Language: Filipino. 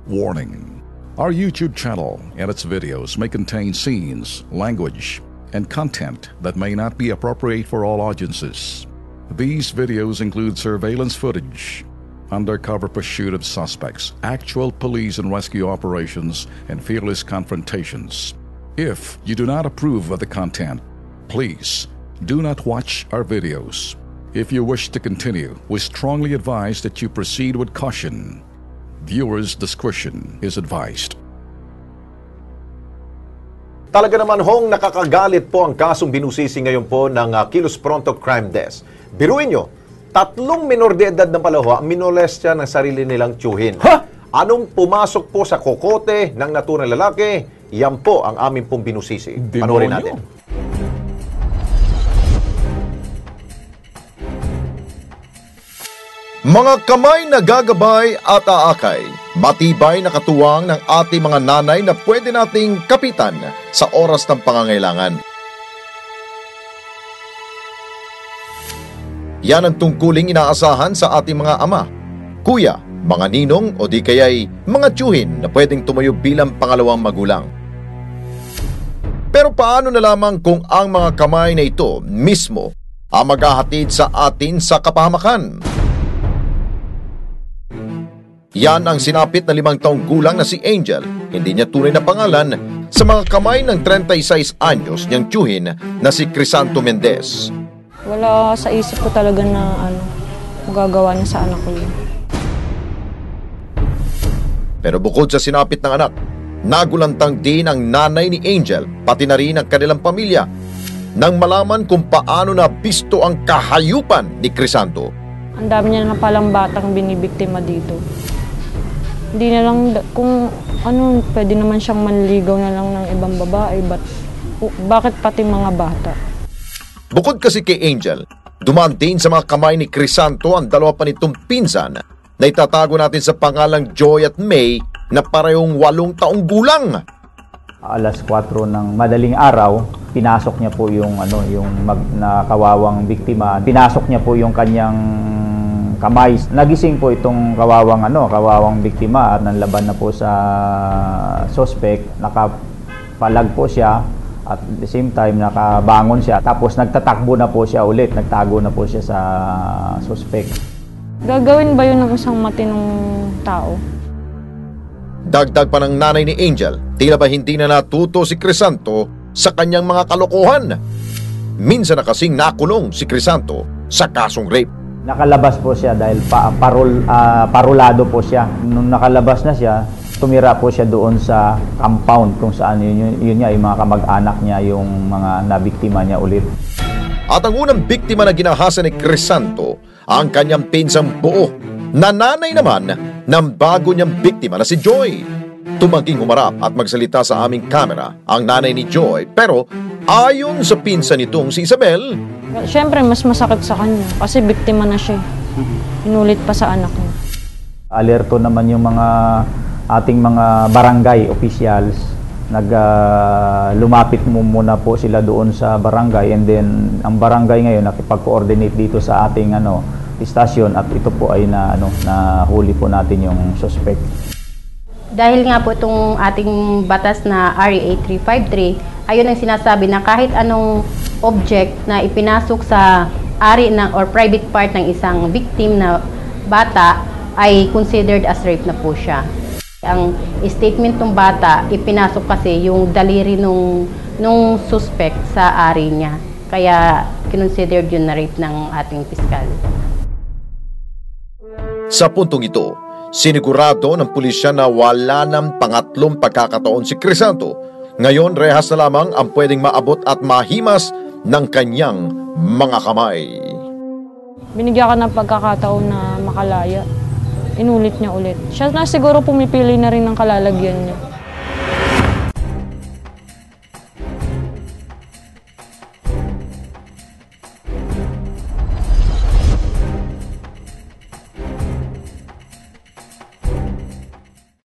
Warning: our YouTube channel and its videos may contain scenes, language, and content that may not be appropriate for all audiences. These videos include surveillance footage, undercover pursuit of suspects, actual police and rescue operations, and fearless confrontations. If you do not approve of the content, please do not watch our videos. If you wish to continue, we strongly advise that you proceed with caution. Viewers' discretion is advised. Talaga naman hong nakakagalit po ang kasong binusisi ngayon po ng Kilos Pronto Crime Desk. Biruin nyo, 3 minor de edad na palaho ang minolestya ng sarili nilang tiyuhin. Ha? Anong pumasok po sa kokote ng naturang lalaki? Yan po ang aming pong binusisi. Panoorin natin. Mga kamay na gagabay at aakay, matibay na katuwang ng ating mga nanay na pwede nating kapitan sa oras ng pangangailangan. Yan ang tungkuling inaasahan sa ating mga ama, kuya, mga ninong o di kaya'y mga tiyuhin na pwedeng tumayo bilang pangalawang magulang. Pero paano na lamang kung ang mga kamay na ito mismo ang maghahatid sa atin sa kapahamakan? Yan ang sinapit na 5 taong gulang na si Angel, hindi niya tunay na pangalan, sa mga kamay ng 36 anyos niyang tiyuhin na si Crisanto Mendez. Wala sa isip ko talaga na magagawa niya sa anak ko yun. Pero bukod sa sinapit ng anak, nagulantang din ang nanay ni Angel, pati na rin ang kanilang pamilya, nang malaman kung paano na bisto ang kahayupan ni Crisanto. Ang dami niya na palang batang binibiktima dito. Hindi na lang, kung pwede naman siyang manligaw na lang ng ibang babae, bakit pati mga bata? Bukod kasi kay Angel, dumaan din sa mga kamay ni Crisanto ang 2 pa nitong pinsan na itatago natin sa pangalang Joy at May na parehong 8 taong gulang. Alas 4 ng madaling araw, pinasok niya po yung nakawawang biktima. Pinasok niya po yung kanyang kamay. Nagising po itong kawawang biktima at nanlaban na po sa suspect. Nakapalag po siya at at the same time nakabangon siya. Tapos nagtatakbo na po siya ulit. Nagtago na po siya sa suspect. Gagawin ba yun ng isang matinong tao? Dagdag pa ng nanay ni Angel, tila ba hindi na natuto si Crisanto sa kanyang mga kalokohan? Minsan na kasing nakulong si Crisanto sa kasong rape. Nakalabas po siya dahil parolado po siya. Nung nakalabas na siya, tumira po siya doon sa compound kung saan yun niya, yung mga kamag-anak niya, yung mga nabiktima niya ulit. At ang unang biktima na ginahasa ni Crisanto, ang kanyang pinsang buo, na nanay naman ng bago niyang biktima na si Joy. Tumangking humarap at magsalita sa aming kamera ang nanay ni Joy, pero ayon sa pinsan nitong si Isabel, siyempre mas masakit sa kanya kasi biktima na siya. Inulit pa sa anak niya. Alerto naman yung ating mga barangay officials. Lumapit muna po sila doon sa barangay, and then ang barangay ngayon nakipag-coordinate dito sa ating istasyon, at ito po ay nahuli po natin yung suspect. Dahil nga po itong ating batas na RA 8353, ayun ang sinasabi na kahit anong object na ipinasok sa ari or private part ng isang victim na bata ay considered as rape na po siya. Ang statement ng bata, ipinasok kasi yung daliri nung suspect sa ari niya. Kaya kinonsidered yun na rape ng ating piskal. Sa puntong ito, sinigurado ng pulisya na wala ng pangatlong pagkakataon si Crisanto. Ngayon, rehas na lamang ang pwedeng maabot at mahimas ng kanyang mga kamay. Binigyan ka ng pagkakataon na makalaya. Inulit niya ulit. Siya na siguro pumipili na rin ng kalalagyan niya.